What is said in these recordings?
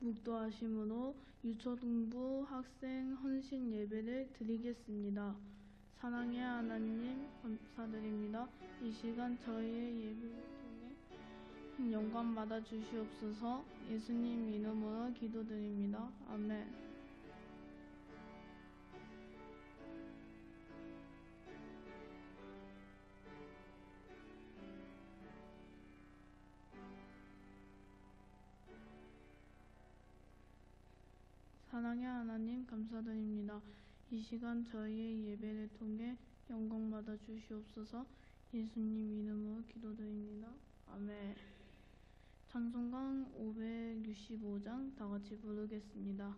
묵도하심으로 유초등부 학생 헌신 예배를 드리겠습니다. 사랑의 하나님 감사드립니다. 이 시간 저희의 예배를 통해 영광 받아 주시옵소서. 예수님 이름으로 기도드립니다. 아멘. 사랑의 하나님 감사드립니다. 이 시간 저희의 예배를 통해 영광 받아 주시옵소서. 예수님 이름으로 기도드립니다. 아멘. 찬송가 565장 다 같이 부르겠습니다.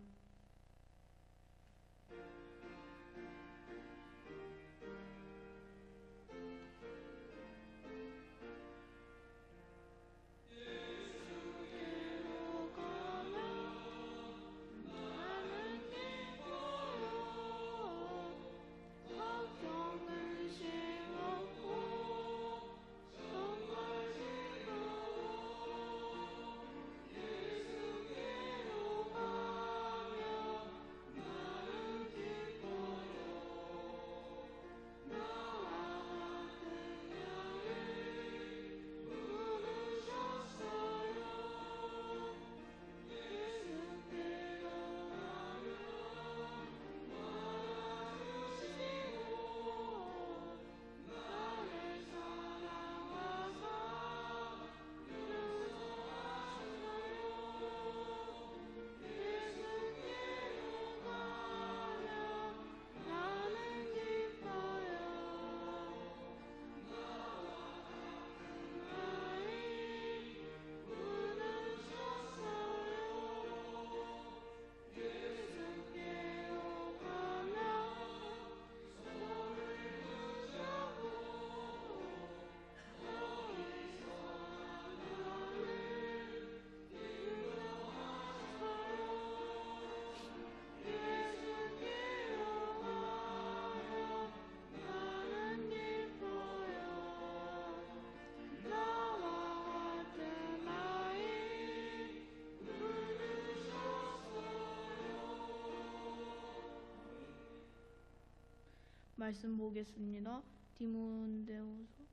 말씀 보겠습니다. 디모데후서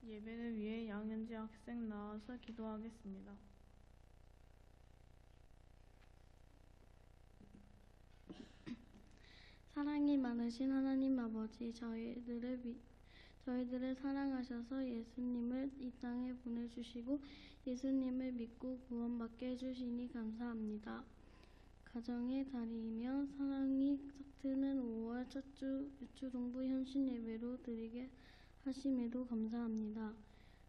예배를 위해 양현지 학생 나와서 기도하겠습니다. 사랑이 많으신 하나님 아버지, 저희들을 사랑하셔서 예수님을 이 땅에 보내주시고 예수님을 믿고 구원받게 해주시니 감사합니다. 가정의 달이며 사랑이 싹트는 5월 첫 주 유초등부 현신 예배로 드리게 하심에도 감사합니다.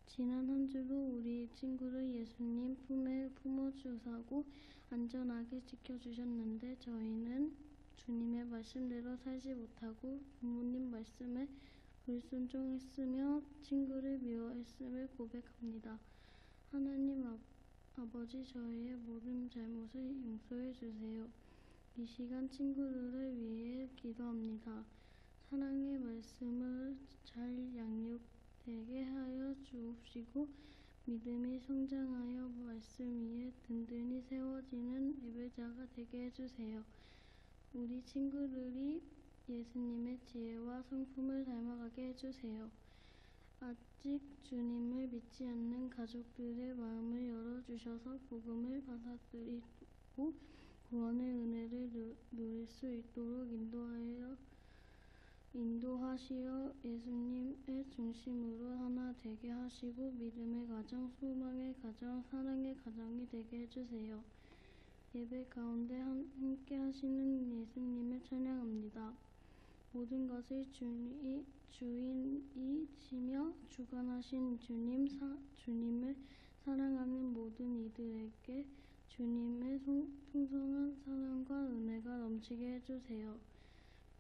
지난 한 주도 우리 친구를 예수님 품에 품어주사고 안전하게 지켜주셨는데 저희는 주님의 말씀대로 살지 못하고 부모님 말씀에 불순종했으며 친구를 미워했음을 고백합니다. 하나님 아버지, 저희의 모든 잘못을 용서해 주세요. 이 시간 친구들을 위해 기도합니다. 사랑의 말씀을 잘 양육되게 하여 주옵시고 믿음이 성장하여 말씀 위에 든든히 세워지는 예배자가 되게 해주세요. 우리 친구들이 예수님의 지혜와 성품을 닮아가게 해주세요. 아직 주님을 믿지 않는 가족들의 마음을 열어주셔서 복음을 받아들이고 구원의 은혜를 누릴 수 있도록 인도하시어 예수님의 중심으로 하나 되게 하시고 믿음의 가정, 소망의 가정, 사랑의 가정이 되게 해주세요. 예배 가운데 함께 하시는 예수님을 찬양합니다. 모든 것을 주인이시며 주관하신 주님을 사랑하는 모든 이들에게 주님의 풍성한 사랑과 은혜가 넘치게 해주세요.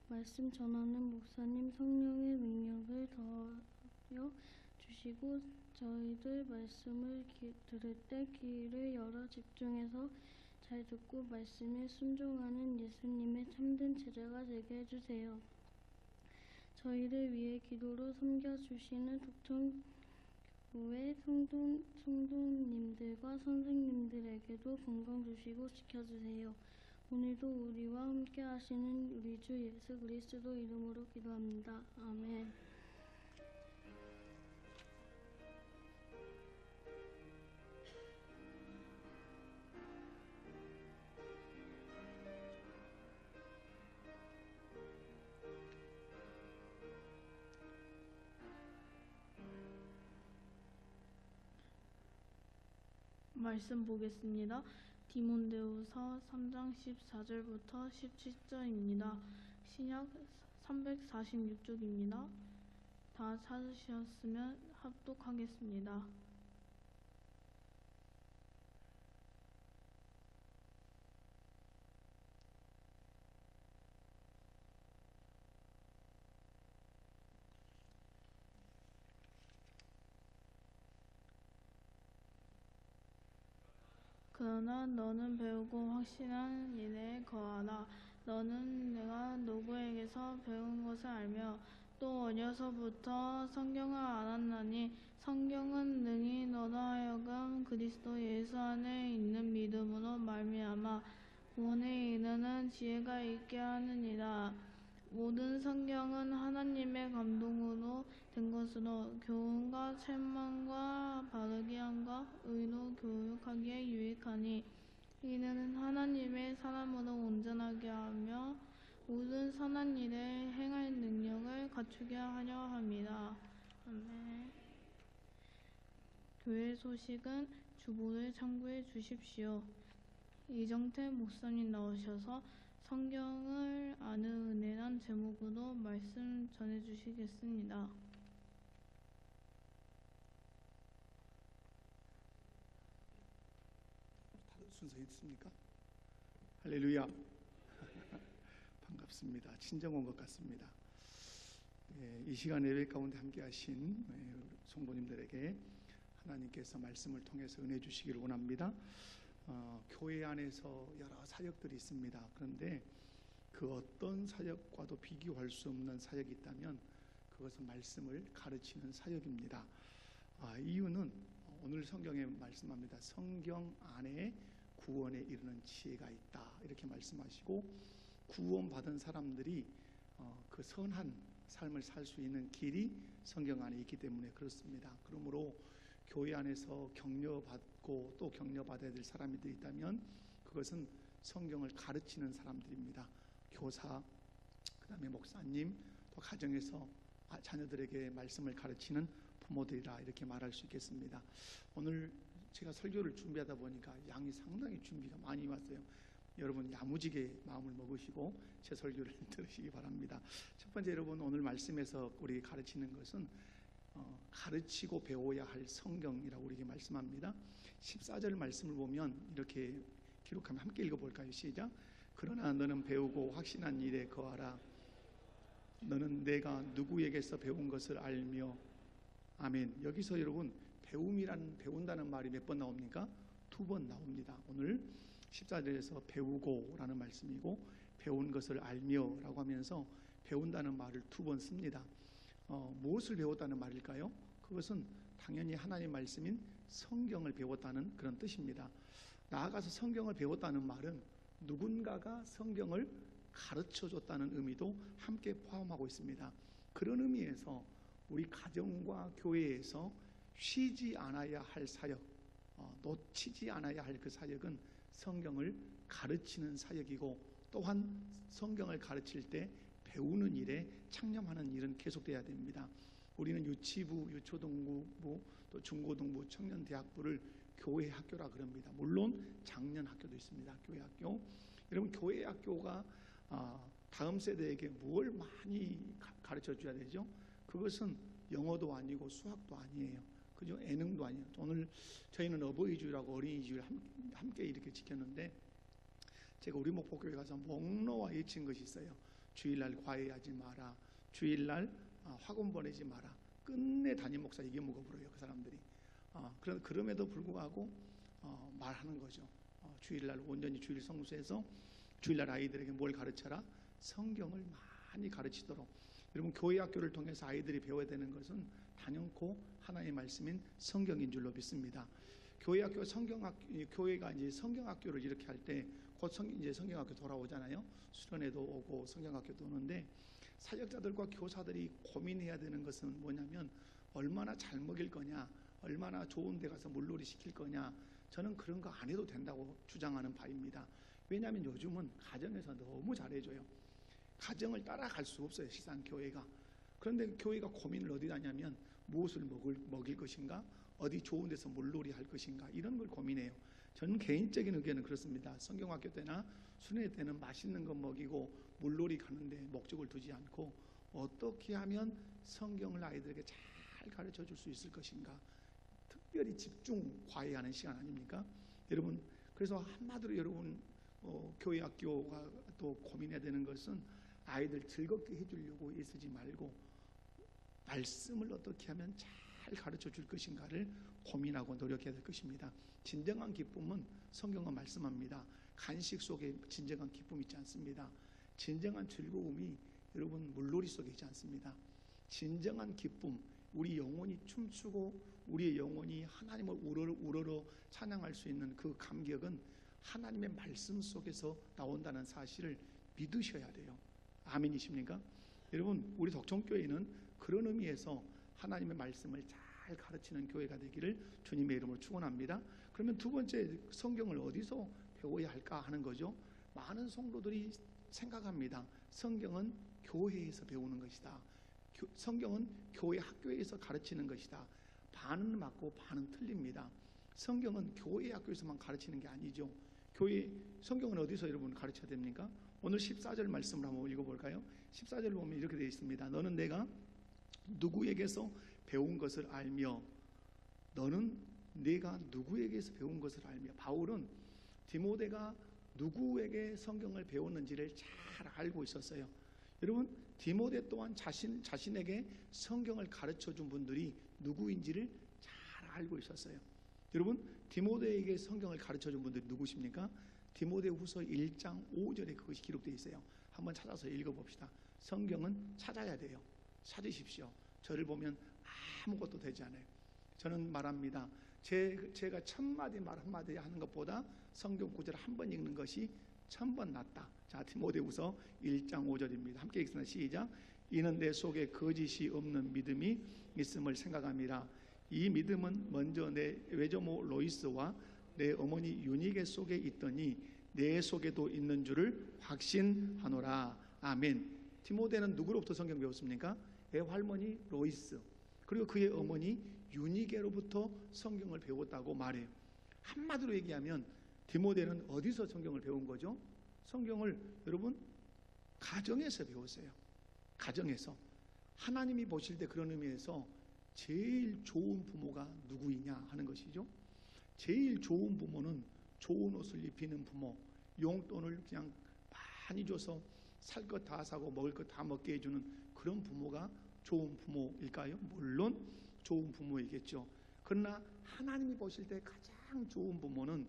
말씀 전하는 목사님 성령의 능력을 더하여 주시고 저희들 말씀을 들을 때 귀를 열어 집중해서 잘 듣고 말씀에 순종하는 예수님의 참된 제자가 되게 해주세요. 저희를 위해 기도로 섬겨주시는 독천교회 성도님들과 교사들과 선생님들에게도 건강 주시고 지켜주세요. 오늘도 우리와 함께 하시는 우리 주 예수 그리스도 이름으로 기도합니다. 아멘. 말씀 보겠습니다. 디모데후서 3장 14절부터 17절입니다. 신약 346쪽입니다. 다 찾으셨으면 합독하겠습니다. 그러나 너는 배우고 확신한 일에 거하라. 너는 내가 누구에게서 배운 것을 알며 또 어려서부터 성경을 알았나니 성경은 능히 너로 하여금 그리스도 예수 안에 있는 믿음으로 말미암아 구원에 이르는 지혜가 있게 하느니라. 모든 성경은 하나님의 감동으로 된 것으로 교훈과 책망과 바르게 함과 의로 교육하기에 유익하니 이는 하나님의 사람으로 온전하게 하며 모든 선한 일에 행할 능력을 갖추게 하려 함이라. 아멘. 교회 소식은 주보를 참고해 주십시오. 이정태 목사님 나오셔서 성경을 아는 은혜란 제목으로 말씀 전해주시겠습니다. 다른 순서 있습니까? 할렐루야. 반갑습니다. 친정 온 것 같습니다. 이 시간 예배 가운데 함께 하신 성도님들에게 하나님께서 말씀을 통해서 은혜 주시기를 원합니다. 교회 안에서 여러 사역들이 있습니다. 그런데 그 어떤 사역과도 비교할 수 없는 사역이 있다면 그것은 말씀을 가르치는 사역입니다. 이유는 오늘 성경에 말씀합니다. 성경 안에 구원에 이르는 지혜가 있다 이렇게 말씀하시고 구원받은 사람들이 그 선한 삶을 살 수 있는 길이 성경 안에 있기 때문에 그렇습니다. 그러므로 교회 안에서 격려받고 또 격려받아야 될 사람들이 있다면 그것은 성경을 가르치는 사람들입니다. 교사, 그 다음에 목사님, 또 가정에서 자녀들에게 말씀을 가르치는 부모들이라 이렇게 말할 수 있겠습니다. 오늘 제가 설교를 준비하다 보니까 양이 상당히 준비가 많이 왔어요. 여러분 야무지게 마음을 먹으시고 제 설교를 들으시기 바랍니다. 첫 번째 여러분 오늘 말씀에서 우리에게 가르치는 것은 가르치고 배워야 할 성경이라고 우리에게 말씀합니다. 14절 말씀을 보면 이렇게 기록하면 함께 읽어볼까요? 시작. 그러나 너는 배우고 확신한 일에 거하라. 너는 내가 누구에게서 배운 것을 알며. 아멘. 여기서 여러분 배운다는 말이 몇 번 나옵니까? 2번 나옵니다. 오늘 14절에서 배우고 라는 말씀이고 배운 것을 알며 라고 하면서 배운다는 말을 2번 씁니다. 무엇을 배웠다는 말일까요? 그것은 당연히 하나님의 말씀인 성경을 배웠다는 그런 뜻입니다. 나아가서 성경을 배웠다는 말은 누군가가 성경을 가르쳐줬다는 의미도 함께 포함하고 있습니다. 그런 의미에서 우리 가정과 교회에서 쉬지 않아야 할 사역, 놓치지 않아야 할 그 사역은 성경을 가르치는 사역이고 또한 성경을 가르칠 때 배우는 일에 창념하는 일은 계속돼야 됩니다. 우리는 유치부, 유초등부부, 또 중고등부, 청년대학부를 교회 학교라 그럽니다. 물론 작년 학교도 있습니다. 교회 학교. 여러분 교회 학교가 다음 세대에게 뭘 많이 가르쳐 줘야 되죠? 그것은 영어도 아니고 수학도 아니에요. 그죠? 예능도 아니에요. 오늘 저희는 어버이주일하고 어린이주일 함께 이렇게 지켰는데 제가 우리 목포교회 가서 목놓아 외친 것이 있어요. 주일날 과외하지 마라. 주일날 학원 보내지 마라. 끝내 담임 목사 이게 뭐가 불어요. 그 사람들이. 그럼에도 불구하고 말하는 거죠. 주일날 온전히 주일 성수에서 주일날 아이들에게 뭘 가르쳐라? 성경을 많이 가르치도록. 여러분 교회 학교를 통해서 아이들이 배워야 되는 것은 단연코 하나님의 말씀인 성경인 줄로 믿습니다. 교회학교 교회가 이제 성경학교를 이렇게 할 때 곧 이제 성경학교 돌아오잖아요. 수련회도 오고 성경학교도 오는데 사역자들과 교사들이 고민해야 되는 것은 뭐냐면 얼마나 잘 먹일 거냐, 얼마나 좋은 데 가서 물놀이 시킬 거냐. 저는 그런 거 안 해도 된다고 주장하는 바입니다. 왜냐하면 요즘은 가정에서 너무 잘해줘요. 가정을 따라갈 수 없어요, 실상 교회가. 그런데 교회가 고민을 어디다 하냐면 무엇을 먹일 것인가, 어디 좋은 데서 물놀이 할 것인가, 이런 걸 고민해요. 저는 개인적인 의견은 그렇습니다. 성경학교 때나 수련회 때는 맛있는 거 먹이고 물놀이 가는데 목적을 두지 않고 어떻게 하면 성경을 아이들에게 잘 가르쳐 줄 수 있을 것인가, 특별히 집중 과외하는 시간 아닙니까? 여러분, 그래서 한마디로 여러분 교회 학교가 또 고민해야 되는 것은 아이들 즐겁게 해주려고 애쓰지 말고 말씀을 어떻게 하면 잘 가르쳐 줄 것인가를 고민하고 노력해야 될 것입니다. 진정한 기쁨은 성경은 말씀합니다. 간식 속에 진정한 기쁨이 있지 않습니다. 진정한 즐거움이 여러분 물놀이 속에 있지 않습니다. 진정한 기쁨, 우리 영혼이 춤추고 우리의 영혼이 하나님을 우러러 찬양할 수 있는 그 감격은 하나님의 말씀 속에서 나온다는 사실을 믿으셔야 돼요. 아멘이십니까? 여러분, 우리 덕천교회는 그런 의미에서 하나님의 말씀을 잘 가르치는 교회가 되기를 주님의 이름으로 축원합니다. 그러면 두 번째, 성경을 어디서 배워야 할까 하는 거죠. 많은 성도들이 생각합니다. 성경은 교회에서 배우는 것이다. 성경은 교회 학교에서 가르치는 것이다. 반은 맞고 반은 틀립니다. 성경은 교회 학교에서만 가르치는 게 아니죠. 성경은 어디서 여러분 가르쳐야 됩니까? 오늘 14절 말씀을 한번 읽어볼까요? 14절 보면 이렇게 되어 있습니다. 너는 내가 누구에게서 배운 것을 알며, 너는 내가 누구에게서 배운 것을 알며. 바울은 디모데가 누구에게 성경을 배웠는지를 잘 알고 있었어요. 여러분, 디모데 또한 자신에게 성경을 가르쳐 준 분들이 누구인지를 잘 알고 있었어요. 여러분, 디모데에게 성경을 가르쳐 준 분들이 누구십니까? 디모데후서 1장 5절에 그것이 기록되어 있어요. 한번 찾아서 읽어봅시다. 성경은 찾아야 돼요. 찾으십시오. 저를 보면 아무것도 되지 않아요. 저는 말합니다. 제가 1000마디 말 한마디 하는 것보다 성경 구절 한 번 읽는 것이 1000번 낫다. 자, 디모데후서 1장 5절입니다. 함께 읽습니다. 시작. 이는 내 속에 거짓이 없는 믿음이 있음을 생각함이라. 이 믿음은 먼저 내 외조모 로이스와 내 어머니 유니게 속에 있더니 내 속에도 있는 줄을 확신하노라. 아멘. 디모데는 누구로부터 성경 배웠습니까? 애할머니 로이스, 그리고 그의 어머니 유니게로부터 성경을 배웠다고 말해요. 한마디로 얘기하면 디모데는 어디서 성경을 배운 거죠? 성경을 여러분 가정에서 배웠어요. 가정에서. 하나님이 보실 때 그런 의미에서 제일 좋은 부모가 누구이냐 하는 것이죠. 제일 좋은 부모는 좋은 옷을 입히는 부모, 용돈을 그냥 많이 줘서 살 것 다 사고 먹을 것 다 먹게 해주는 그런 부모가 좋은 부모일까요? 물론 좋은 부모이겠죠. 그러나 하나님이 보실 때 가장 좋은 부모는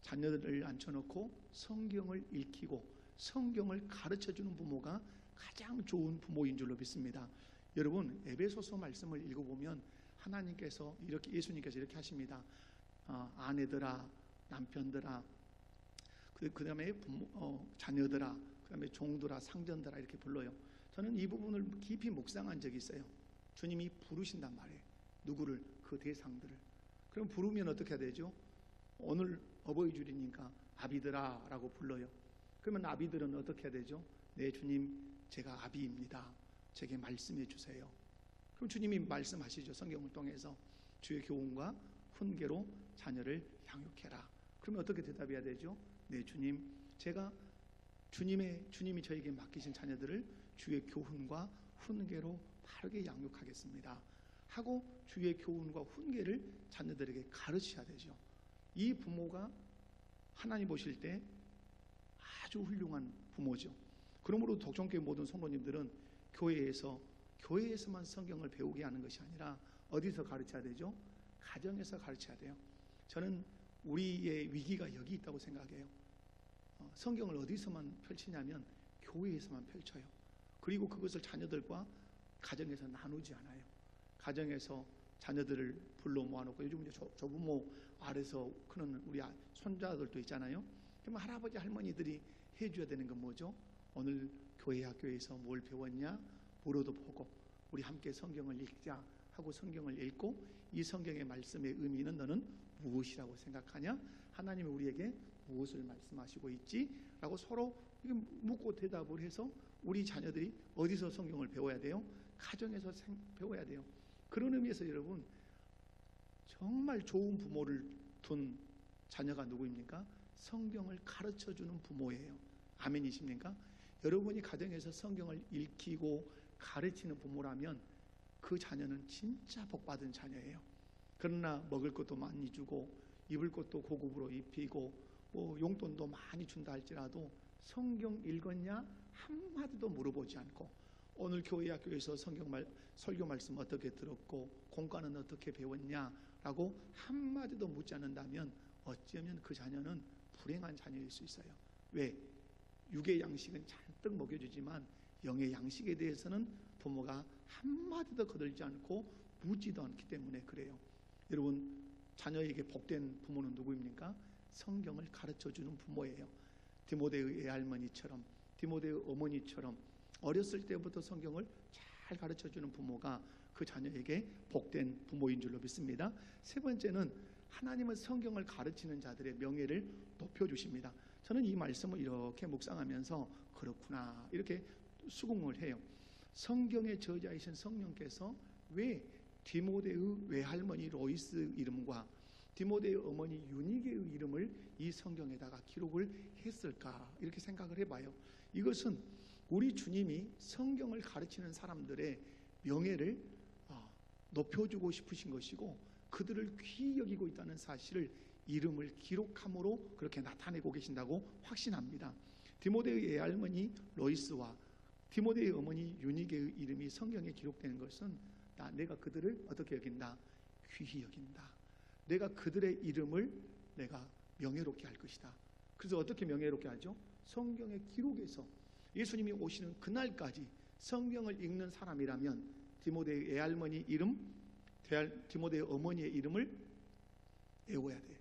자녀들을 앉혀놓고 성경을 읽히고 성경을 가르쳐주는 부모가 가장 좋은 부모인 줄로 믿습니다. 여러분, 에베소서 말씀을 읽어보면 하나님께서 이렇게, 예수님께서 이렇게 하십니다. 아내들아, 남편들아, 그 다음에 자녀들아, 그 다음에 종들아, 상전들아, 이렇게 불러요. 저는 이 부분을 깊이 묵상한 적이 있어요. 주님이 부르신단 말이에요. 누구를? 그 대상들을. 그럼 부르면 어떻게 해야 되죠? 오늘 어버이 주일이니까 아비들아 라고 불러요. 그러면 아비들은 어떻게 해야 되죠? 네, 주님, 제가 아비입니다. 제게 말씀해 주세요. 그럼 주님이 말씀하시죠. 성경을 통해서 주의 교훈과 훈계로 자녀를 양육해라. 그러면 어떻게 대답해야 되죠? 네, 주님, 제가 주님이 저에게 맡기신 자녀들을 주의 교훈과 훈계로 바르게 양육하겠습니다 하고 주의 교훈과 훈계를 자녀들에게 가르쳐야 되죠. 이 부모가 하나님 보실 때 아주 훌륭한 부모죠. 그러므로 덕천교회 모든 성도님들은 교회에서만 성경을 배우게 하는 것이 아니라 어디서 가르쳐야 되죠? 가정에서 가르쳐야 돼요. 저는 우리의 위기가 여기 있다고 생각해요. 성경을 어디서만 펼치냐면 교회에서만 펼쳐요. 그리고 그것을 자녀들과 가정에서 나누지 않아요. 가정에서 자녀들을 불러 모아놓고 요즘 이제 조부모 아래서 크는 우리 손자들도 있잖아요. 그러면 할아버지 할머니들이 해줘야 되는 건 뭐죠? 오늘 교회 학교에서 뭘 배웠냐? 물어도 보고 우리 함께 성경을 읽자 하고 성경을 읽고 이 성경의 말씀의 의미는 너는 무엇이라고 생각하냐? 하나님이 우리에게 무엇을 말씀하시고 있지? 라고 서로 묻고 대답을 해서 우리 자녀들이 어디서 성경을 배워야 돼요? 가정에서 배워야 돼요. 그런 의미에서 여러분 정말 좋은 부모를 둔 자녀가 누구입니까? 성경을 가르쳐주는 부모예요. 아멘이십니까? 여러분이 가정에서 성경을 읽히고 가르치는 부모라면 그 자녀는 진짜 복받은 자녀예요. 그러나 먹을 것도 많이 주고 입을 것도 고급으로 입히고 뭐 용돈도 많이 준다 할지라도 성경 읽었냐? 한마디도 물어보지 않고 오늘 교회 학교에서 설교 말씀 어떻게 들었고 공과는 어떻게 배웠냐라고 한마디도 묻지 않는다면 어쩌면 그 자녀는 불행한 자녀일 수 있어요. 왜? 육의 양식은 잔뜩 먹여주지만 영의 양식에 대해서는 부모가 한마디도 거들지 않고 묻지도 않기 때문에 그래요. 여러분 자녀에게 복된 부모는 누구입니까? 성경을 가르쳐주는 부모예요. 디모데의 할머니처럼 디모데의 어머니처럼 어렸을 때부터 성경을 잘 가르쳐주는 부모가 그 자녀에게 복된 부모인 줄로 믿습니다. 세 번째는 하나님은 성경을 가르치는 자들의 명예를 높여주십니다. 저는 이 말씀을 이렇게 묵상하면서 그렇구나 이렇게 수긍을 해요. 성경의 저자이신 성령께서 왜 디모데의 외할머니 로이스 이름과 디모데의 어머니 유니게의 이름을 이 성경에다가 기록을 했을까 이렇게 생각을 해봐요. 이것은 우리 주님이 성경을 가르치는 사람들의 명예를 높여주고 싶으신 것이고 그들을 귀히 여기고 있다는 사실을 이름을 기록함으로 그렇게 나타내고 계신다고 확신합니다. 디모데의 외할머니 로이스와 디모데의 어머니 유니게의 이름이 성경에 기록되는 것은 내가 그들을 어떻게 여긴다? 귀히 여긴다. 내가 그들의 이름을 내가 명예롭게 할 것이다. 그래서 어떻게 명예롭게 하죠? 성경의 기록에서 예수님이 오시는 그날까지 성경을 읽는 사람이라면 디모데의 외할머니 이름, 디모데의 어머니의 이름을 외워야 돼.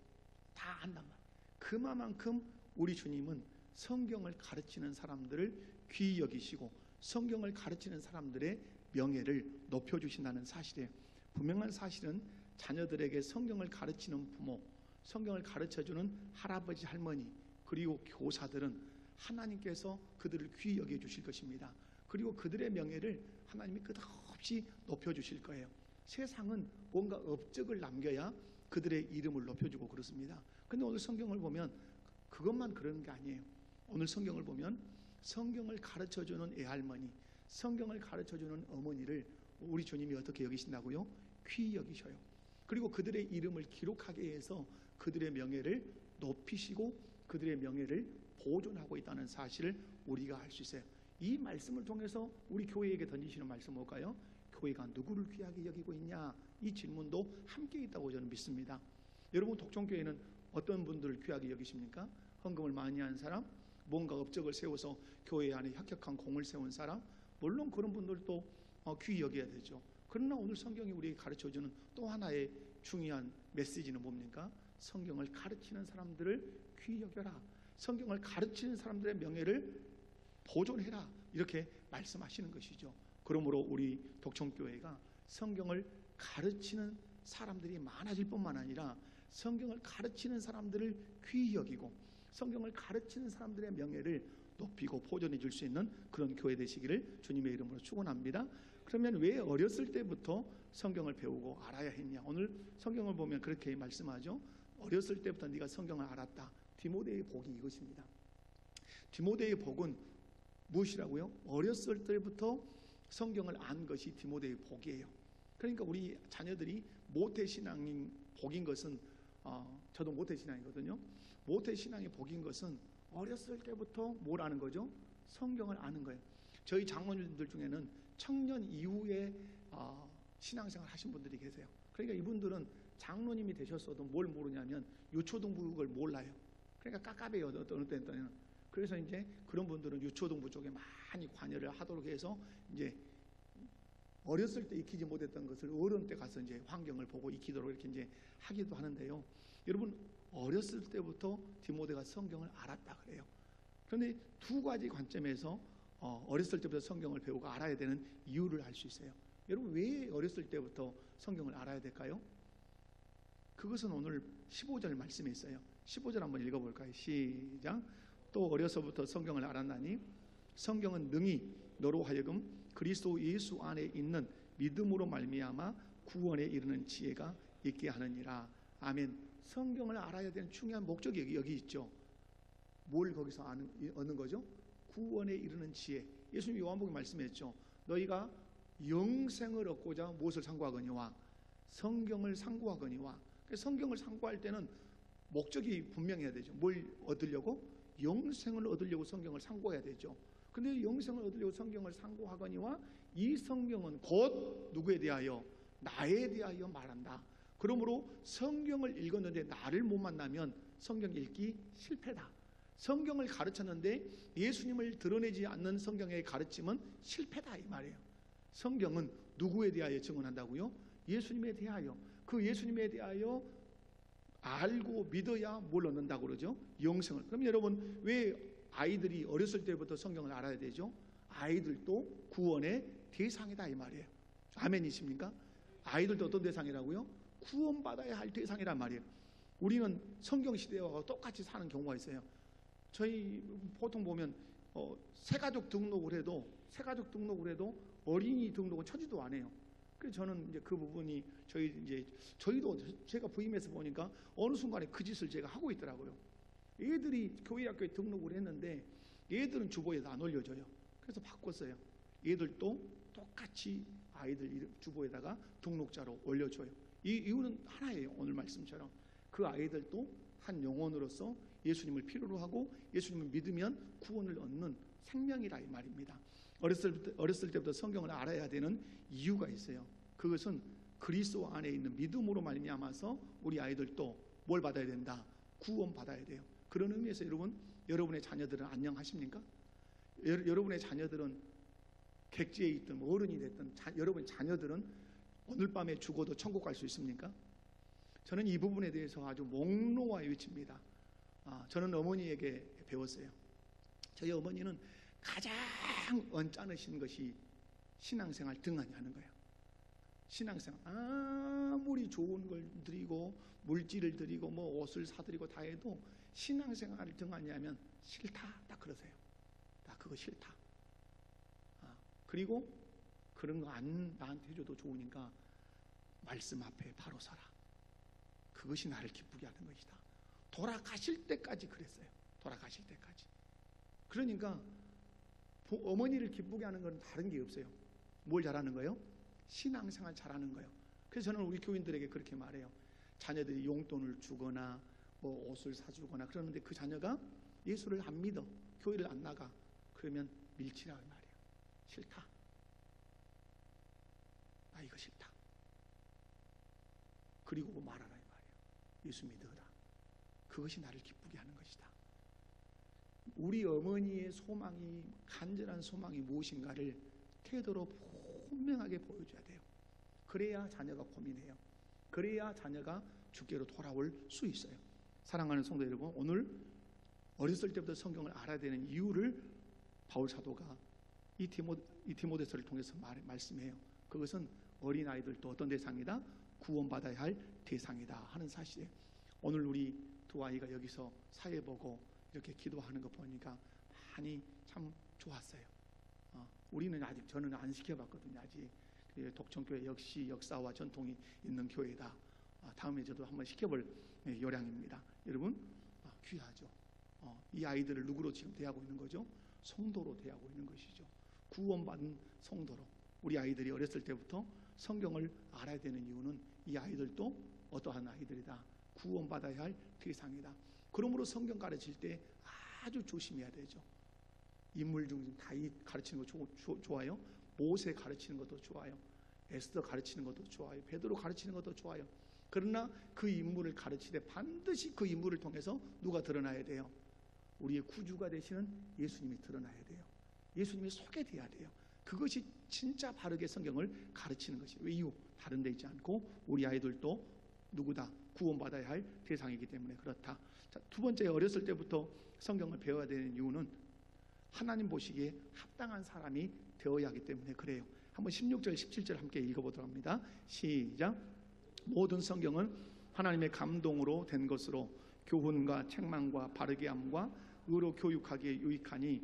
다 안단 말이야. 그만큼 우리 주님은 성경을 가르치는 사람들을 귀히 여기시고 성경을 가르치는 사람들의 명예를 높여주신다는 사실이에요. 분명한 사실은 자녀들에게 성경을 가르치는 부모, 성경을 가르쳐주는 할아버지 할머니 그리고 교사들은 하나님께서 그들을 귀히 여겨주실 것입니다. 그리고 그들의 명예를 하나님이 끝없이 높여주실 거예요. 세상은 뭔가 업적을 남겨야 그들의 이름을 높여주고 그렇습니다. 그런데 오늘 성경을 보면 그것만 그런 게 아니에요. 오늘 성경을 보면 성경을 가르쳐주는 애할머니, 성경을 가르쳐주는 어머니를 우리 주님이 어떻게 여기신다고요? 귀히 여기셔요. 그리고 그들의 이름을 기록하게 해서 그들의 명예를 높이시고 그들의 명예를 보존하고 있다는 사실을 우리가 알 수 있어요. 이 말씀을 통해서 우리 교회에게 던지시는 말씀 뭘까요? 교회가 누구를 귀하게 여기고 있냐? 이 질문도 함께 있다고 저는 믿습니다. 여러분 독촌교회는 어떤 분들을 귀하게 여기십니까? 헌금을 많이 한 사람, 뭔가 업적을 세워서 교회 안에 혁혁한 공을 세운 사람, 물론 그런 분들도 귀히 여겨야 되죠. 그러나 오늘 성경이 우리에게 가르쳐주는 또 하나의 중요한 메시지는 뭡니까? 성경을 가르치는 사람들을 귀히 여겨라. 성경을 가르치는 사람들의 명예를 보존해라. 이렇게 말씀하시는 것이죠. 그러므로 우리 독촌교회가 성경을 가르치는 사람들이 많아질 뿐만 아니라 성경을 가르치는 사람들을 귀히 여기고 성경을 가르치는 사람들의 명예를 높이고 보존해 줄 수 있는 그런 교회 되시기를 주님의 이름으로 축원합니다. 그러면 왜 어렸을 때부터 성경을 배우고 알아야 했냐? 오늘 성경을 보면 그렇게 말씀하죠. 어렸을 때부터 네가 성경을 알았다. 디모데의 복이 이것입니다. 디모데의 복은 무엇이라고요? 어렸을 때부터 성경을 안 것이 디모데의 복이에요. 그러니까 우리 자녀들이 모태신앙인 복인 것은 저도 모태신앙이거든요. 모태신앙의 복인 것은 어렸을 때부터 뭘 아는 거죠? 성경을 아는 거예요. 저희 장로님들 중에는 청년 이후에 신앙생활 하신 분들이 계세요. 그러니까 이분들은 장로님이 되셨어도 뭘 모르냐면 유초등부를 몰라요. 그러니까 깝깝해요. 어떤 때는. 그래서 이제 그런 분들은 유초등부 쪽에 많이 관여를 하도록 해서 이제 어렸을 때 익히지 못했던 것을 어른 때 가서 이제 환경을 보고 익히도록 이렇게 이제 하기도 하는데요. 여러분 어렸을 때부터 디모데가 성경을 알았다 그래요. 그런데 두 가지 관점에서 어렸을 때부터 성경을 배우고 알아야 되는 이유를 알 수 있어요. 여러분 왜 어렸을 때부터 성경을 알아야 될까요? 그것은 오늘 15절 말씀에 있어요. 15절 한번 읽어볼까요? 시작. 또 어려서부터 성경을 알았나니 성경은 능히 너로 하여금 그리스도 예수 안에 있는 믿음으로 말미암아 구원에 이르는 지혜가 있게 하느니라. 아멘. 성경을 알아야 되는 중요한 목적이 여기 있죠. 뭘 거기서 얻는 거죠? 구원에 이르는 지혜. 예수님이 요한복음에 말씀했죠. 너희가 영생을 얻고자 무엇을 상고하거니와 성경을 상고하거니와. 성경을 상고할 때는 목적이 분명해야 되죠. 뭘 얻으려고? 영생을 얻으려고 성경을 상고해야 되죠. 근데 영생을 얻으려고 성경을 상고하거니와 이 성경은 곧 누구에 대하여? 나에 대하여 말한다. 그러므로 성경을 읽었는데 나를 못 만나면 성경 읽기 실패다. 성경을 가르쳤는데 예수님을 드러내지 않는 성경의 가르침은 실패다 이 말이에요. 성경은 누구에 대하여 증언한다고요? 예수님에 대하여. 그 예수님에 대하여 알고 믿어야 뭘 얻는다고 그러죠? 영생을. 그럼 여러분 왜 아이들이 어렸을 때부터 성경을 알아야 되죠? 아이들도 구원의 대상이다 이 말이에요. 아멘이십니까? 아이들도 어떤 대상이라고요? 구원받아야 할 대상이란 말이에요. 우리는 성경 시대와 똑같이 사는 경우가 있어요. 저희 보통 보면 새가족 등록을 해도 어린이 등록은 쳐지도 않아요. 그래서 저는 이제 그 부분이 저희도 제가 부임해서 보니까 어느 순간에 그 짓을 제가 하고 있더라고요. 애들이 교회 학교에 등록을 했는데 애들은 주보에도 안 올려줘요. 그래서 바꿨어요. 애들도 똑같이 아이들 주보에다가 등록자로 올려줘요. 이 이유는 하나예요. 오늘 말씀처럼 그 아이들도 한 영혼으로서 예수님을 필요로 하고 예수님을 믿으면 구원을 얻는 생명이라 이 말입니다. 어렸을 때부터 성경을 알아야 되는 이유가 있어요. 그것은 그리스도 안에 있는 믿음으로 말미암아서 우리 아이들도 뭘 받아야 된다? 구원 받아야 돼요. 그런 의미에서 여러분의 자녀들은 안녕하십니까? 여러분의 자녀들은 객지에 있든 어른이 됐든 여러분의 자녀들은 오늘 밤에 죽어도 천국 갈 수 있습니까? 저는 이 부분에 대해서 아주 목놓아 외칩니다. 저는 어머니에게 배웠어요. 저희 어머니는 가장 언짢으신 것이 신앙생활 등한히 하는 거예요. 신앙생활 아무리 좋은 걸 드리고 물질을 드리고 뭐 옷을 사드리고 다 해도 신앙생활을 등한히 하면 싫다 딱 그러세요. 나 그거 싫다. 그리고 그런 거 나한테 해줘도 좋으니까 말씀 앞에 바로 서라. 그것이 나를 기쁘게 하는 것이다. 돌아가실 때까지 그랬어요. 돌아가실 때까지. 그러니까 어머니를 기쁘게 하는 건 다른 게 없어요. 뭘 잘하는 거예요? 신앙생활 잘하는 거예요. 그래서 저는 우리 교인들에게 그렇게 말해요. 자녀들이 용돈을 주거나 뭐 옷을 사주거나 그러는데 그 자녀가 예수를 안 믿어, 교회를 안 나가, 그러면 밀치라 말이에요. 싫다. 나 이거 싫다. 그리고 말하라 이 말이에요. 예수 믿어라. 그것이 나를 기쁘게 하는 것이다. 우리 어머니의 소망이, 간절한 소망이 무엇인가를 태도로 분명하게 보여줘야 돼요. 그래야 자녀가 고민해요. 그래야 자녀가 주께로 돌아올 수 있어요. 사랑하는 성도 여러분, 오늘 어렸을 때부터 성경을 알아야 되는 이유를 바울 사도가 이 디모데서를 통해서 말씀해요. 그것은 어린아이들도 어떤 대상이다? 구원받아야 할 대상이다 하는 사실이에요. 오늘 우리 두 아이가 여기서 사회 보고 이렇게 기도하는 거 보니까 많이 참 좋았어요. 저는 안 시켜봤거든요. 아직. 독천교회 역시 역사와 전통이 있는 교회다. 다음에 저도 한번 시켜볼 요량입니다. 여러분 귀하죠. 이 아이들을 누구로 지금 대하고 있는 거죠? 성도로 대하고 있는 것이죠. 구원받은 성도로. 우리 아이들이 어렸을 때부터 성경을 알아야 되는 이유는 이 아이들도 어떠한 아이들이다. 구원받아야 할 대상이다. 그러므로 성경 가르칠 때 아주 조심해야 되죠. 인물 중 다윗 가르치는 거 좋아요. 모세 가르치는 것도 좋아요. 에스더 가르치는 것도 좋아요. 베드로 가르치는 것도 좋아요. 그러나 그 인물을 가르치되 반드시 그 인물을 통해서 누가 드러나야 돼요? 우리의 구주가 되시는 예수님이 드러나야 돼요. 예수님이 소개돼야 돼요. 그것이 진짜 바르게 성경을 가르치는 것이에요. 왜 이유? 다른 데 있지 않고 우리 아이들도 누구다? 구원받아야 할 대상이기 때문에 그렇다. 자, 두 번째, 어렸을 때부터 성경을 배워야 되는 이유는 하나님 보시기에 합당한 사람이 되어야 하기 때문에 그래요. 한번 16절 17절 함께 읽어보도록 합니다. 시작. 모든 성경은 하나님의 감동으로 된 것으로 교훈과 책망과 바르게 함과 의로 교육하기에 유익하니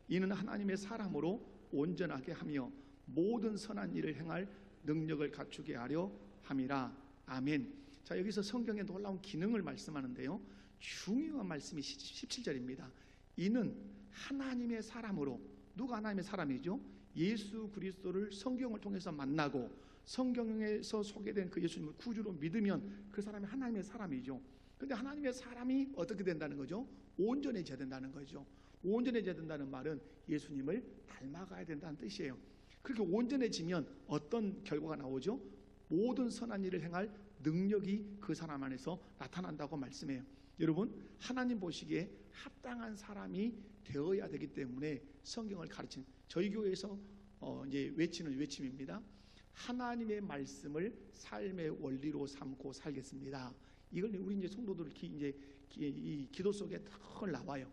이는 하나님의 사람으로 온전하게 하며 모든 선한 일을 행할 능력을 갖추게 하려 함이라. 아멘. 자, 여기서 성경의 놀라운 기능을 말씀하는데요, 중요한 말씀이 17절입니다. 이는 하나님의 사람으로, 누가 하나님의 사람이죠? 예수 그리스도를 성경을 통해서 만나고 성경에서 소개된 그 예수님을 구주로 믿으면 그 사람이 하나님의 사람이죠. 그런데 하나님의 사람이 어떻게 된다는 거죠? 온전해져야 된다는 거죠. 온전해져야 된다는 말은 예수님을 닮아가야 된다는 뜻이에요. 그렇게 온전해지면 어떤 결과가 나오죠? 모든 선한 일을 행할 능력이 그 사람 안에서 나타난다고 말씀해요. 여러분, 하나님 보시기에 합당한 사람이 되어야 되기 때문에 성경을 가르치는, 저희 교회에서 이제 외치는 외침입니다. 하나님의 말씀을 삶의 원리로 삼고 살겠습니다. 이걸 우리 이제 성도들 이 기도 속에 늘 나와요.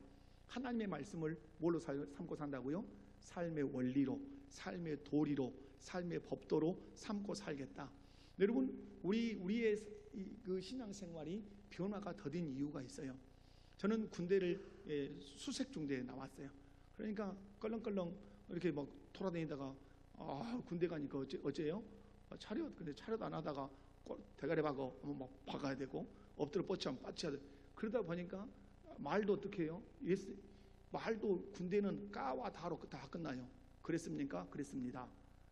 하나님의 말씀을 뭘로 삼고 산다고요? 삶의 원리로, 삶의 도리로, 삶의 법도로 삼고 살겠다. 여러분, 우리의 그 신앙생활이 변화가 더딘 이유가 있어요. 저는 군대를 수색 중대에 나왔어요. 그러니까 껄렁껄렁 이렇게 막 돌아다니다가 군대 가니까 어째요? 차렷, 근데 차렷 안 하다가 대가리 박어 막 박아야 되고 엎드려 뻗치면 뻗쳐야 돼. 그러다 보니까 말도 어떻게 해요? 말도 군대는 까와 다로 다 끝나요. 그랬습니까? 그랬습니다.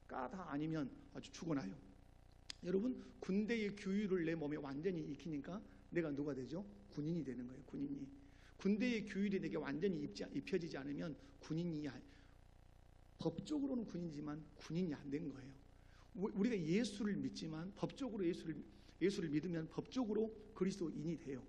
까 다 아니면 아주 죽어나요. 여러분, 군대의 규율을 내 몸에 완전히 익히니까 내가 누가 되죠? 군인이 되는 거예요. 군인이. 군대의 규율이 내게 완전히 입혀지지 않으면 군인이, 법적으로는 군인이지만 군인이 안 된 거예요. 우리가 예수를 믿지만 법적으로 예수를 믿으면 법적으로 그리스도인이 돼요.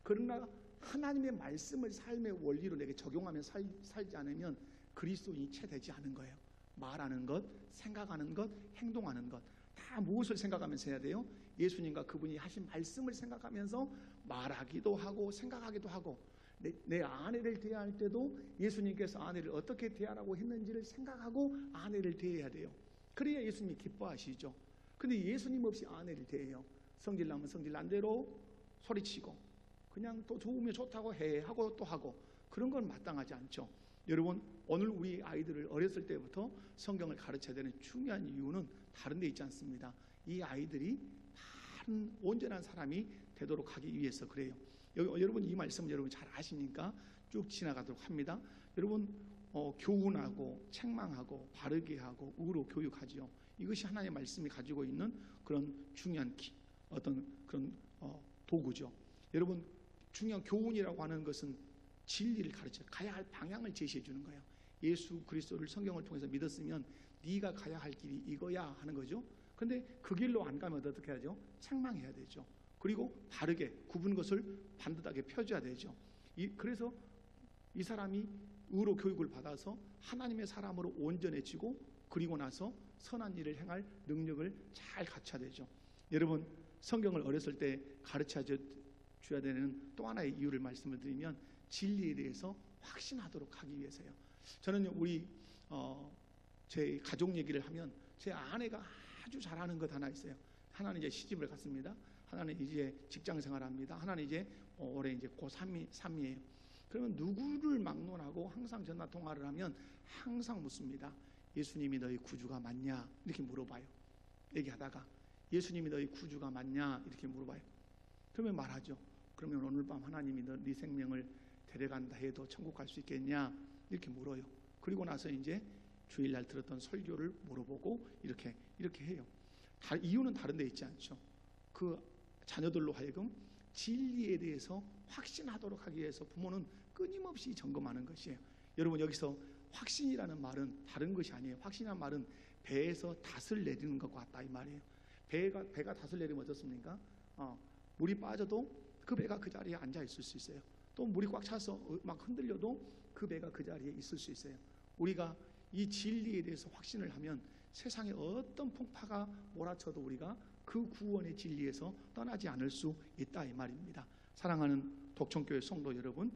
그러나 하나님의 말씀을 삶의 원리로 내게 적용하며 살지 않으면 그리스도인이 채 되지 않은 거예요. 말하는 것, 생각하는 것, 행동하는 것 다 무엇을 생각하면서 해야 돼요? 예수님과 그분이 하신 말씀을 생각하면서 말하기도 하고 생각하기도 하고, 내 아내를 대할 때도 예수님께서 아내를 어떻게 대하라고 했는지를 생각하고 아내를 대해야 돼요. 그래야 예수님이 기뻐하시죠. 근데 예수님 없이 아내를 대해요. 성질나면 성질난대로 소리치고 그냥 또 좋으면 좋다고 하고 또 하고, 그런 건 마땅하지 않죠. 여러분, 오늘 우리 아이들을 어렸을 때부터 성경을 가르쳐야 되는 중요한 이유는 다른 데 있지 않습니다. 이 아이들이 바른 온전한 사람이 되도록 하기 위해서 그래요. 여러분, 이 말씀을 여러분 잘 아시니까 쭉 지나가도록 합니다. 여러분, 교훈하고 책망하고 바르게 하고 의로 교육하지요. 이것이 하나님의 말씀이 가지고 있는 그런 중요한 어떤 그런 도구죠. 여러분, 중요한 교훈이라고 하는 것은 진리를 가르쳐 가야 할 방향을 제시해 주는 거예요. 예수 그리스도를 성경을 통해서 믿었으면 네가 가야 할 길이 이거야 하는 거죠. 근데 그 길로 안 가면 어떻게 하죠? 책망해야 되죠. 그리고 바르게 굽은 것을 반듯하게 펴줘야 되죠. 그래서 이 사람이 의로 교육을 받아서 하나님의 사람으로 온전해지고, 그리고 나서 선한 일을 행할 능력을 잘 갖춰야 되죠. 여러분, 성경을 어렸을 때 가르쳐 줘야 되는 또 하나의 이유를 말씀을 드리면 진리에 대해서 확신하도록 하기 위해서요. 저는 우리 제 가족 얘기를 하면 제 아내가 아주 잘하는 것 하나 있어요. 하나는 이제 시집을 갔습니다. 하나는 이제 직장 생활합니다. 하나는 이제 올해 이제 고3이에요. 그러면 누구를 막론하고 항상 전화 통화를 하면 항상 묻습니다. 예수님이 너희 구주가 맞냐? 이렇게 물어봐요. 얘기하다가 예수님이 너희 구주가 맞냐? 이렇게 물어봐요. 그러면 말하죠. 그러면 오늘 밤 하나님이 네 생명을 데려간다 해도 천국 갈 수 있겠냐? 이렇게 물어요. 그리고 나서 이제 주일날 들었던 설교를 물어보고 이렇게 해요. 이유는 다른 데 있지 않죠. 그 자녀들로 하여금 진리에 대해서 확신하도록 하기 위해서 부모는 끊임없이 점검하는 것이에요. 여러분, 여기서 확신이라는 말은 다른 것이 아니에요. 확신이라는 말은 배에서 닷을 내리는 것 같다 이 말이에요. 배가 닷을 내리면 어떻습니까? 물이 빠져도 그 배가 그 자리에 앉아 있을 수 있어요. 또 물이 꽉 차서 막 흔들려도 그 배가 그 자리에 있을 수 있어요. 우리가 이 진리에 대해서 확신을 하면 세상에 어떤 풍파가 몰아쳐도 우리가 그 구원의 진리에서 떠나지 않을 수 있다 이 말입니다. 사랑하는 독청교회 성도 여러분,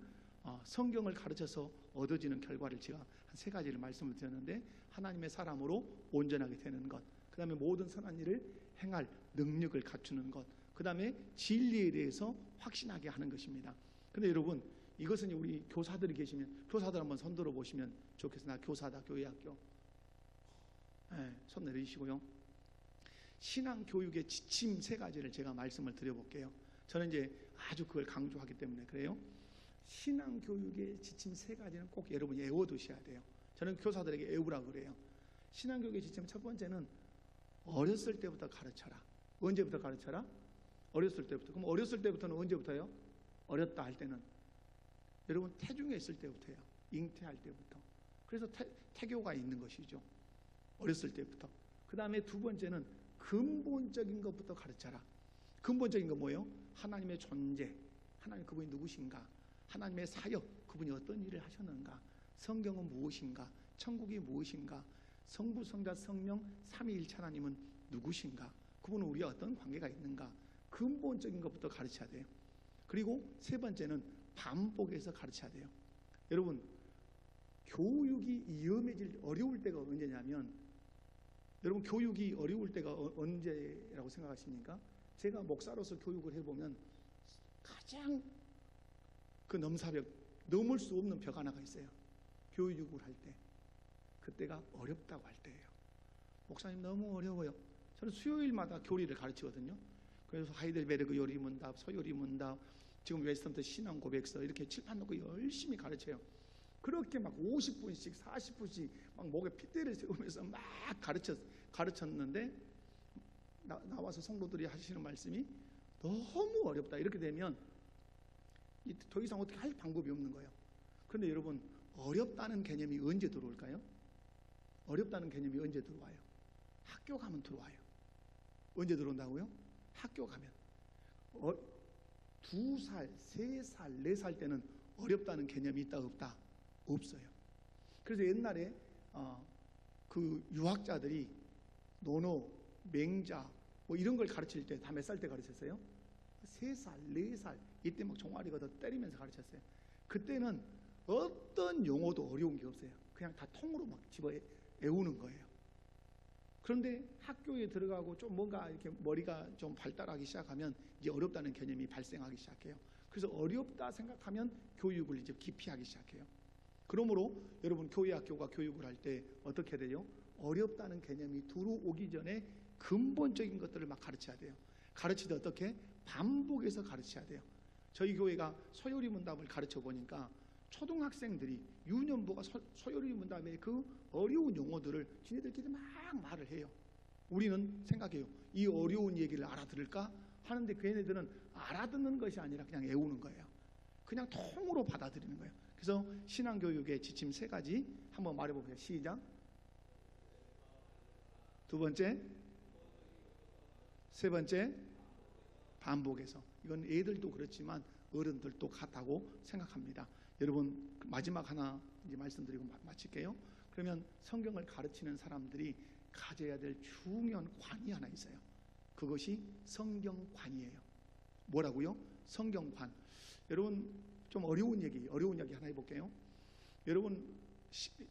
성경을 가르쳐서 얻어지는 결과를 제가 한 3가지를 말씀을 드렸는데, 하나님의 사람으로 온전하게 되는 것, 그 다음에 모든 선한 일을 행할 능력을 갖추는 것, 그 다음에 진리에 대해서 확신하게 하는 것입니다. 근데 여러분, 이것은 우리 교사들이 계시면 교사들 한번 손 들어 보시면 좋겠어요. 나 교사다, 교회학교. 네, 손 내리시고요. 신앙교육의 지침 3가지를 제가 말씀을 드려볼게요. 저는 이제 아주 그걸 강조하기 때문에 그래요. 신앙교육의 지침 3가지는 꼭 여러분이 외워두셔야 돼요. 저는 교사들에게 외우라고 그래요. 신앙교육의 지침 첫 번째는 어렸을 때부터 가르쳐라. 언제부터 가르쳐라? 어렸을 때부터. 그럼 어렸을 때부터는 언제부터요? 어렸다 할 때는 여러분 태중에 있을 때부터요. 잉태할 때부터. 그래서 태교가 있는 것이죠. 어렸을 때부터. 그 다음에 2번째는 근본적인 것부터 가르쳐라. 근본적인 거 뭐예요? 하나님의 존재, 하나님 그분이 누구신가, 하나님의 사역, 그분이 어떤 일을 하셨는가, 성경은 무엇인가, 천국이 무엇인가, 성부, 성자, 성령, 삼위일체 하나님은 누구신가, 그분은 우리와 어떤 관계가 있는가, 근본적인 것부터 가르쳐야 돼요. 그리고 3번째는 반복해서 가르쳐야 돼요. 여러분, 교육이 위험해질 어려울 때가 언제냐면, 여러분 교육이 어려울 때가 언제라고 생각하십니까? 제가 목사로서 교육을 해보면 가장 그 넘을 수 없는 벽 하나가 있어요. 교육을 할 때. 그때가 어렵다고 할 때예요. 목사님 너무 어려워요. 저는 수요일마다 교리를 가르치거든요. 그래서 하이델베르그 요리 문답, 서요리 문답, 지금 웨스턴트 신앙 고백서 이렇게 칠판 놓고 열심히 가르쳐요. 그렇게 막 50분씩 40분씩 막 목에 핏대를 세우면서 막 가르쳤는데 나와서 성도들이 하시는 말씀이 너무 어렵다. 이렇게 되면 더 이상 어떻게 할 방법이 없는 거예요. 그런데 여러분, 어렵다는 개념이 언제 들어올까요? 어렵다는 개념이 언제 들어와요? 학교 가면 들어와요. 언제 들어온다고요? 학교 가면. 2살, 3살, 4살 때는 어렵다는 개념이 있다 없다? 없어요. 그래서 옛날에 그 유학자들이 논어, 맹자 뭐 이런 걸 가르칠 때 다 몇 살 때 가르쳤어요? 3살, 4살 이때 막 종아리 걷어 때리면서 가르쳤어요. 그때는 어떤 용어도 어려운 게 없어요. 그냥 다 통으로 막 집어 외우는 거예요. 그런데 학교에 들어가고 좀 뭔가 이렇게 머리가 좀 발달하기 시작하면 이제 어렵다는 개념이 발생하기 시작해요. 그래서 어렵다 생각하면 교육을 이제 깊이 하기 시작해요. 그러므로 여러분 교회 학교가 교육을 할 때 어떻게 돼요? 어렵다는 개념이 들어오기 전에 근본적인 것들을 막 가르쳐야 돼요. 가르칠 때 어떻게? 반복해서 가르쳐야 돼요. 저희 교회가 서요리 문답을 가르쳐 보니까 초등학생들이 유년부가 서요리 문답의 그 어려운 용어들을 지네들끼리 막 말을 해요. 우리는 생각해요. 이 어려운 얘기를 알아들을까? 하는데 걔네들은 알아듣는 것이 아니라 그냥 외우는 거예요. 그냥 통으로 받아들이는 거예요. 그래서 신앙교육의 지침 3가지 한번 말해볼게요. 시작. 2번째, 3번째, 반복해서. 이건 애들도 그렇지만 어른들도 같다고 생각합니다. 여러분 마지막 하나 이제 말씀드리고 마칠게요. 그러면 성경을 가르치는 사람들이 가져야 될 중요한 관이 하나 있어요. 그것이 성경관이에요. 뭐라고요? 성경관. 여러분 좀 어려운 얘기 하나 해볼게요. 여러분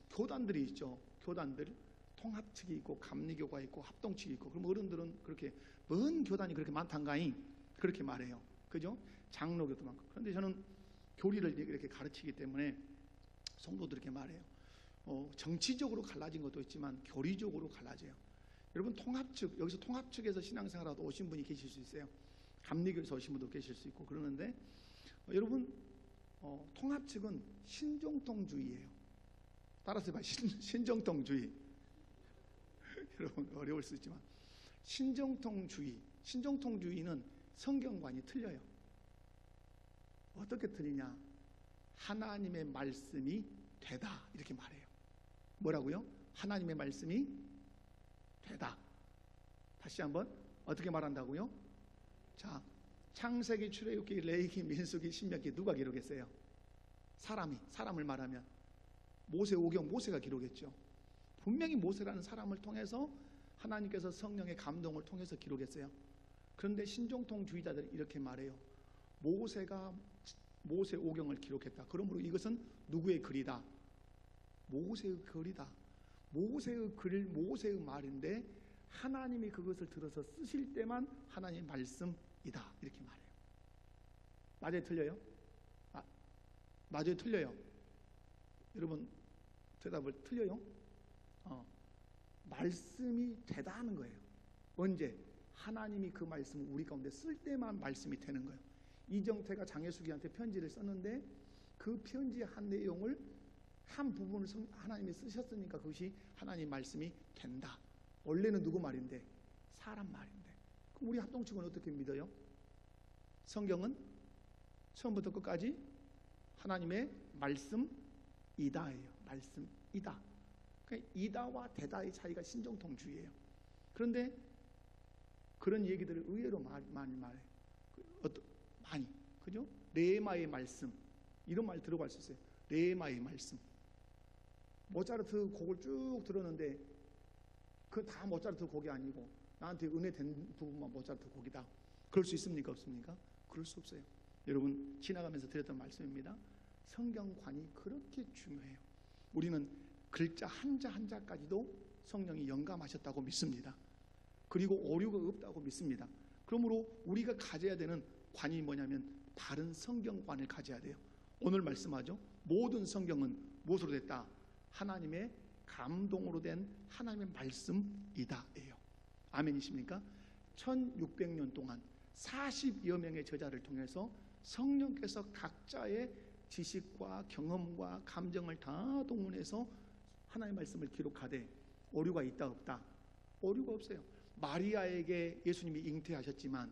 교단들이 있죠. 교단들 통합측이 있고 감리교가 있고 합동측이 있고. 그럼 어른들은 그렇게 뭔 교단이 그렇게 많단가잉 그렇게 말해요. 그죠? 장로교도 많고. 그런데 저는 교리를 이렇게 가르치기 때문에 성도들에게 말해요. 정치적으로 갈라진 것도 있지만 교리적으로 갈라져요. 여러분 통합측, 여기서 통합측에서 신앙생활하다 오신 분이 계실 수 있어요. 감리교에서 오신 분도 계실 수 있고 그러는데 여러분 통합측은 신정통주의예요. 따라서 해봐. 신정통주의. 여러분 어려울 수 있지만 신정통주의는 성경관이 틀려요. 어떻게 틀리냐? 하나님의 말씀이 되다 이렇게 말해요. 뭐라고요? 하나님의 말씀이 되다. 다시 한번 어떻게 말한다고요? 자, 창세기, 출애굽기, 레위기, 민수기, 신명기 누가 기록했어요? 사람을 말하면 모세 오경 모세가 기록했죠. 분명히 모세라는 사람을 통해서 하나님께서 성령의 감동을 통해서 기록했어요. 그런데 신종통주의자들이 이렇게 말해요. 모세가 모세 오경을 기록했다. 그러므로 이것은 누구의 글이다? 모세의 글이다. 모세의 글, 모세의 말인데 하나님이 그것을 들어서 쓰실 때만 하나님의 말씀이다. 이렇게 말해요. 맞아요? 틀려요? 맞아요? 틀려요? 여러분 대답을 틀려요? 말씀이 되다 하는 거예요. 언제? 하나님이 그 말씀을 우리 가운데 쓸 때만 말씀이 되는 거예요. 이정태가 장혜숙이한테 편지를 썼는데 그 편지의 한 내용을 한 부분을 하나님이 쓰셨으니까 그것이 하나님 말씀이 된다. 원래는 누구 말인데? 사람 말인데. 그럼 우리 합동측은 어떻게 믿어요? 성경은 처음부터 끝까지 하나님의 말씀이다예요. 말씀이다. 그러니까 이다와 되다의 차이가 신정통주의예요. 그런데 그런 얘기들을 의외로 많이 말해요. 많이, 그죠? 레마의 말씀, 이런 말 들어갈 수 있어요. 레마의 말씀. 모차르트 곡을 쭉 들었는데 그 다 모차르트 곡이 아니고 나한테 은혜 된 부분만 모차르트 곡이다. 그럴 수 있습니까? 없습니까? 그럴 수 없어요. 여러분 지나가면서 드렸던 말씀입니다. 성경관이 그렇게 중요해요. 우리는 글자 한자 한자까지도 성령이 영감하셨다고 믿습니다. 그리고 오류가 없다고 믿습니다. 그러므로 우리가 가져야 되는 관이 뭐냐면 바른 성경관을 가져야 돼요. 오늘 말씀하죠. 모든 성경은 무엇으로 됐다? 하나님의 감동으로 된 하나님의 말씀이다예요. 아멘이십니까? 1600년 동안 40여 명의 저자를 통해서 성령께서 각자의 지식과 경험과 감정을 다 동원해서 하나님의 말씀을 기록하되 오류가 있다 없다? 오류가 없어요. 마리아에게 예수님이 잉태하셨지만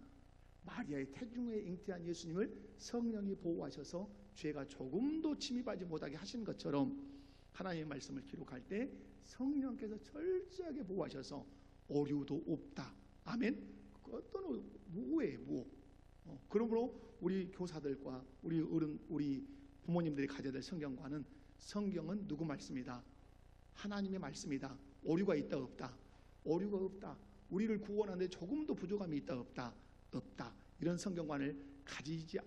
마리아의 태중에 잉태한 예수님을 성령이 보호하셔서 죄가 조금도 침입하지 못하게 하신 것처럼 하나님의 말씀을 기록할 때 성령께서 철저하게 보호하셔서 오류도 없다. 아멘. 어떤 무예요, 무. 그러므로 우리 교사들과 우리 어른, 우리 부모님들이 가져야 될 성경과는 성경은 누구 말씀이다? 하나님의 말씀이다. 오류가 있다 없다? 오류가 없다. 우리를 구원하는데 조금도 부족함이 있다 없다? 없다. 이런 성경관을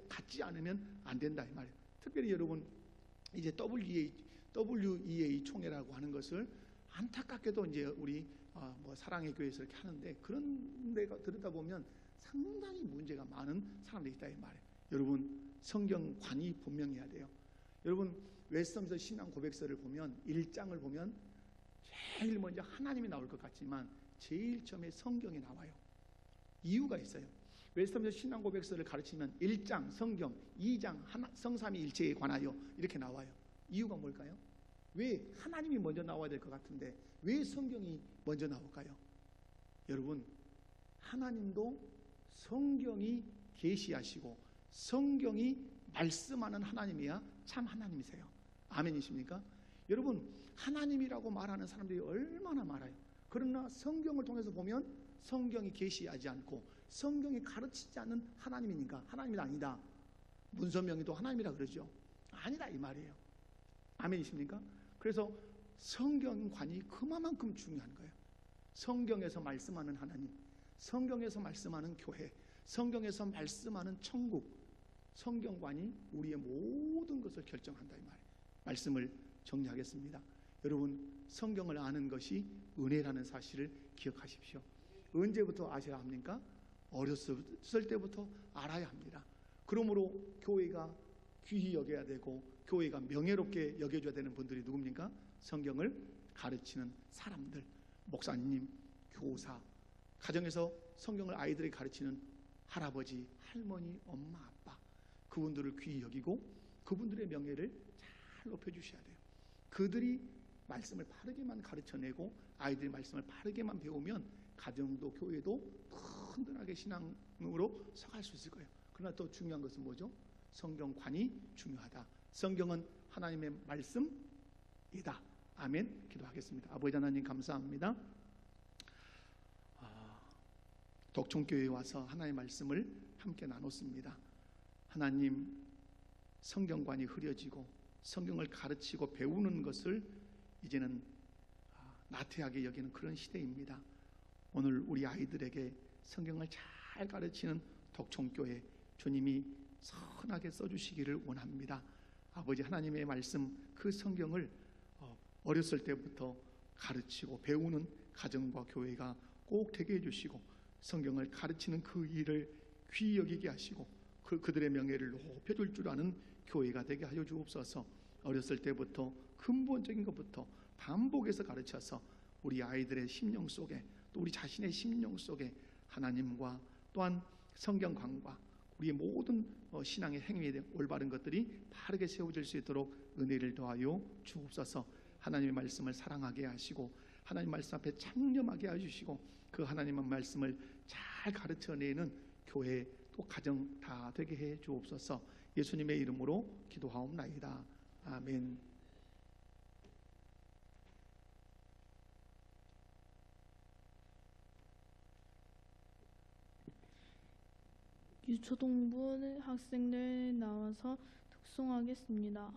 갖지 않으면 안 된다 이 말이에요. 특별히 여러분 이제 WEA 총회라고 하는 것을 안타깝게도 이제 우리 사랑의 교회에서 이렇게 하는데 그런 데가 들었다 보면 상당히 문제가 많은 사람들이 있다 이 말이에요. 여러분 성경관이 분명해야 돼요. 여러분 웨스트민스터 신앙 고백서를 보면 1장을 보면 제일 먼저 하나님이 나올 것 같지만 제일 처음에 성경이 나와요. 이유가 있어요. 웨스트민스터 신앙 고백서를 가르치면 1장 성경, 2장 성삼위일체에 관하여 이렇게 나와요. 이유가 뭘까요? 왜 하나님이 먼저 나와야 될 것 같은데 왜 성경이 먼저 나올까요? 여러분 하나님도 성경이 계시하시고 성경이 말씀하는 하나님이야 참 하나님이세요. 아멘이십니까? 여러분 하나님이라고 말하는 사람들이 얼마나 많아요. 그러나 성경을 통해서 보면 성경이 계시하지 않고 성경이 가르치지 않는 하나님이니까 하나님이 아니다. 문선명이도 하나님이라 그러죠. 아니다 이 말이에요. 아멘이십니까? 그래서 성경관이 그만큼 중요한 거예요. 성경에서 말씀하는 하나님, 성경에서 말씀하는 교회, 성경에서 말씀하는 천국, 성경관이 우리의 모든 것을 결정한다 이 말이에요. 말씀을 정리하겠습니다. 여러분 성경을 아는 것이 은혜라는 사실을 기억하십시오. 언제부터 아셔야 합니까? 어렸을 때부터 알아야 합니다. 그러므로 교회가 귀히 여겨야 되고 교회가 명예롭게 여겨줘야 되는 분들이 누굽니까? 성경을 가르치는 사람들, 목사님, 교사, 가정에서 성경을 아이들에게 가르치는 할아버지, 할머니, 엄마, 아빠, 그분들을 귀히 여기고 그분들의 명예를 잘 높여주셔야 돼요. 그들이 말씀을 바르게만 가르쳐내고 아이들이 말씀을 바르게만 배우면 가정도 교회도 든든하게 신앙으로 서갈 수 있을 거예요. 그러나 또 중요한 것은 뭐죠? 성경관이 중요하다. 성경은 하나님의 말씀이다. 아멘. 기도하겠습니다. 아버지 하나님 감사합니다. 독촌교회에 와서 하나님의 말씀을 함께 나눴습니다. 하나님 성경관이 흐려지고 성경을 가르치고 배우는 것을 이제는 나태하게 여기는 그런 시대입니다. 오늘 우리 아이들에게 성경을 잘 가르치는 독청교회 주님이 선하게 써주시기를 원합니다. 아버지 하나님의 말씀 그 성경을 어렸을 때부터 가르치고 배우는 가정과 교회가 꼭 되게 해주시고 성경을 가르치는 그 일을 귀히 여기게 하시고 그들의 명예를 높여줄 줄 아는 교회가 되게 하여 주옵소서. 어렸을 때부터 근본적인 것부터 반복해서 가르쳐서 우리 아이들의 심령 속에 또 우리 자신의 심령 속에 하나님과 또한 성경관과 우리의 모든 신앙의 행위에 대한 올바른 것들이 바르게 세워질 수 있도록 은혜를 더하여 주옵소서. 하나님의 말씀을 사랑하게 하시고 하나님 말씀 앞에 창념하게 해주시고 그 하나님의 말씀을 잘 가르쳐내는 교회 또 가정 다 되게 해 주옵소서. 예수님의 이름으로 기도하옵나이다. 아멘. 유초동부 학생들 나와서 독송하겠습니다.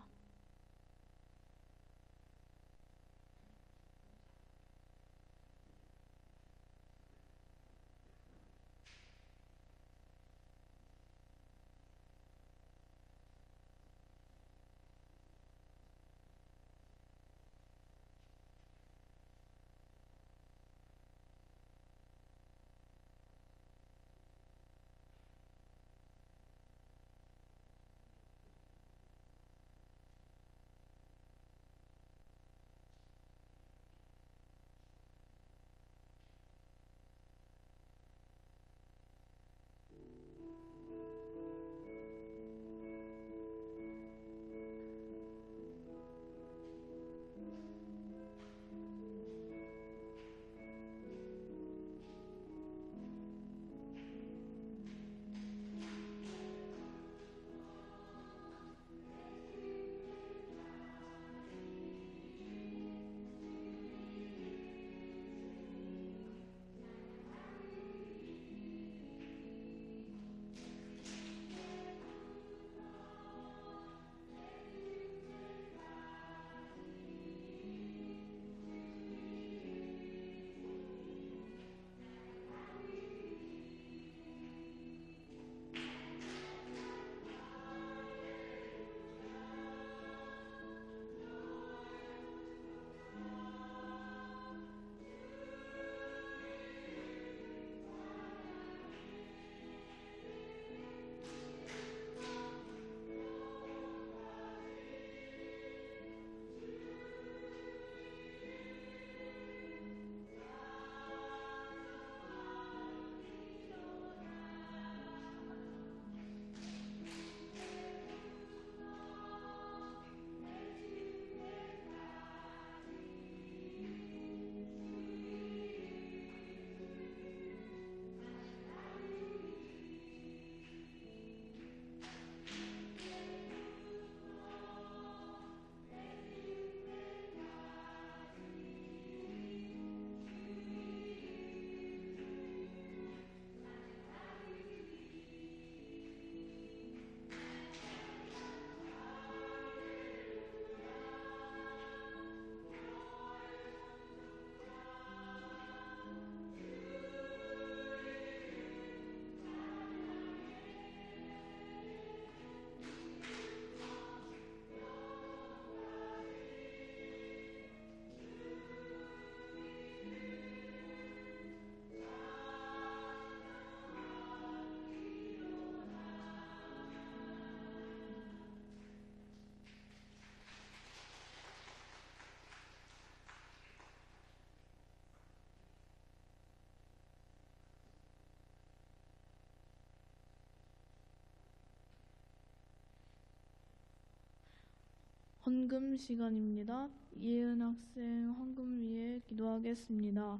헌금 시간입니다. 예은 학생 헌금 위에 기도하겠습니다.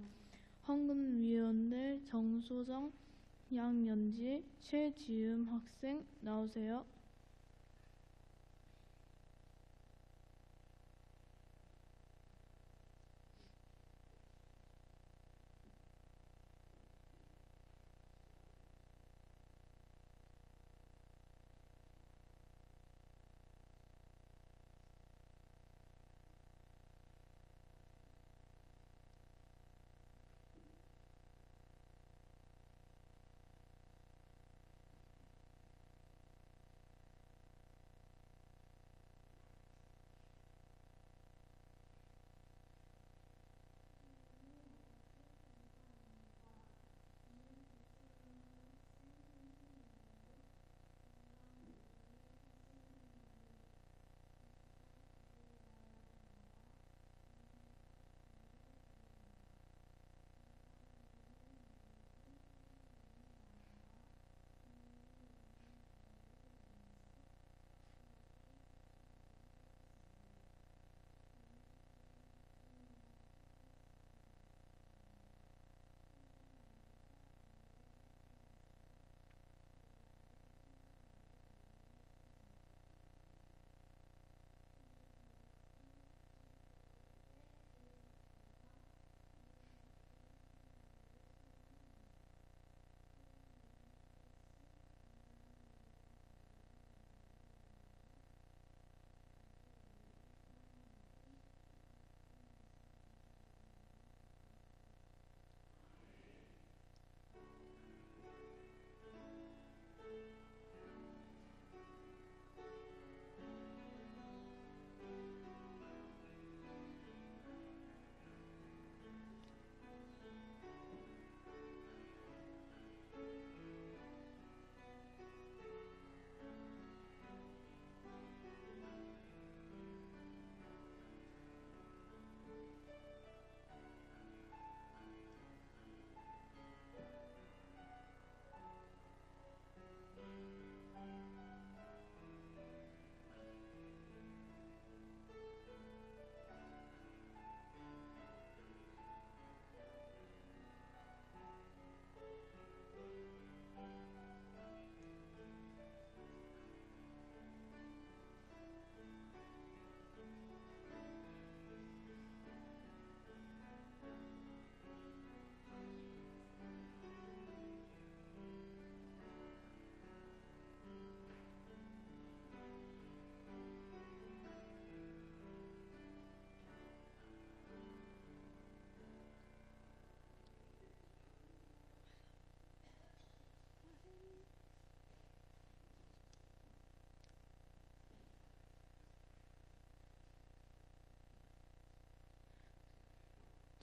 헌금위원들 정소정, 양연지, 최지음 학생 나오세요.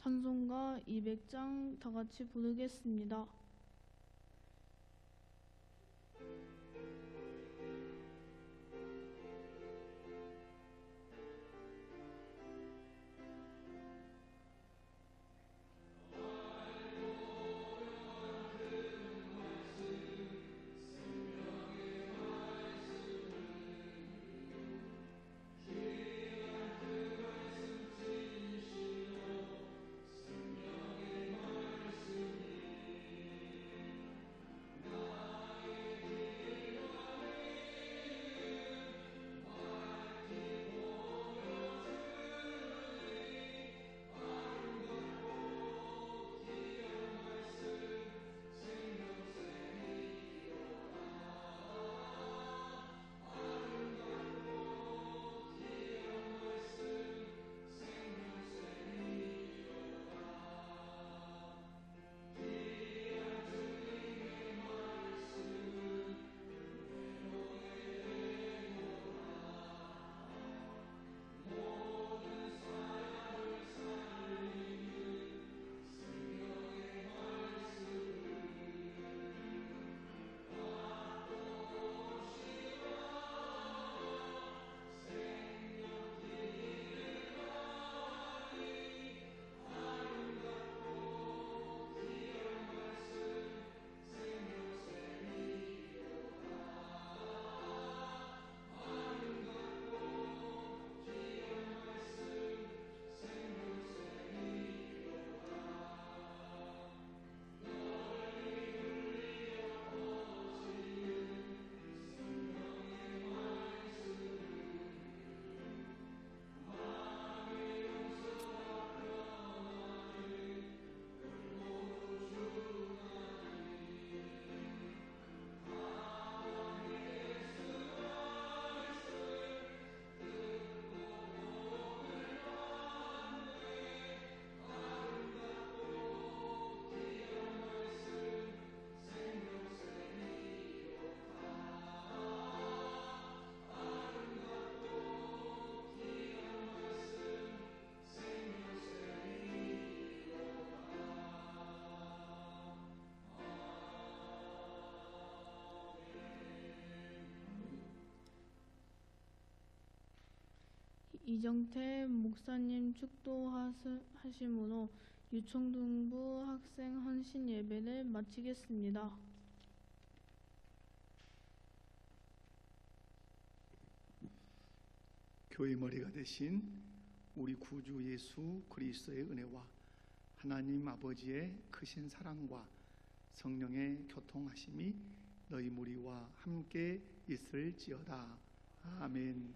찬송가 200장 다 같이 부르겠습니다. 이정태 목사님 축도하심으로 유청등부 학생 헌신 예배를 마치겠습니다. 교회 머리가 되신 우리 구주 예수 그리스도의 은혜와 하나님 아버지의 크신 사랑과 성령의 교통하심이 너희 무리와 함께 있을지어다. 아멘.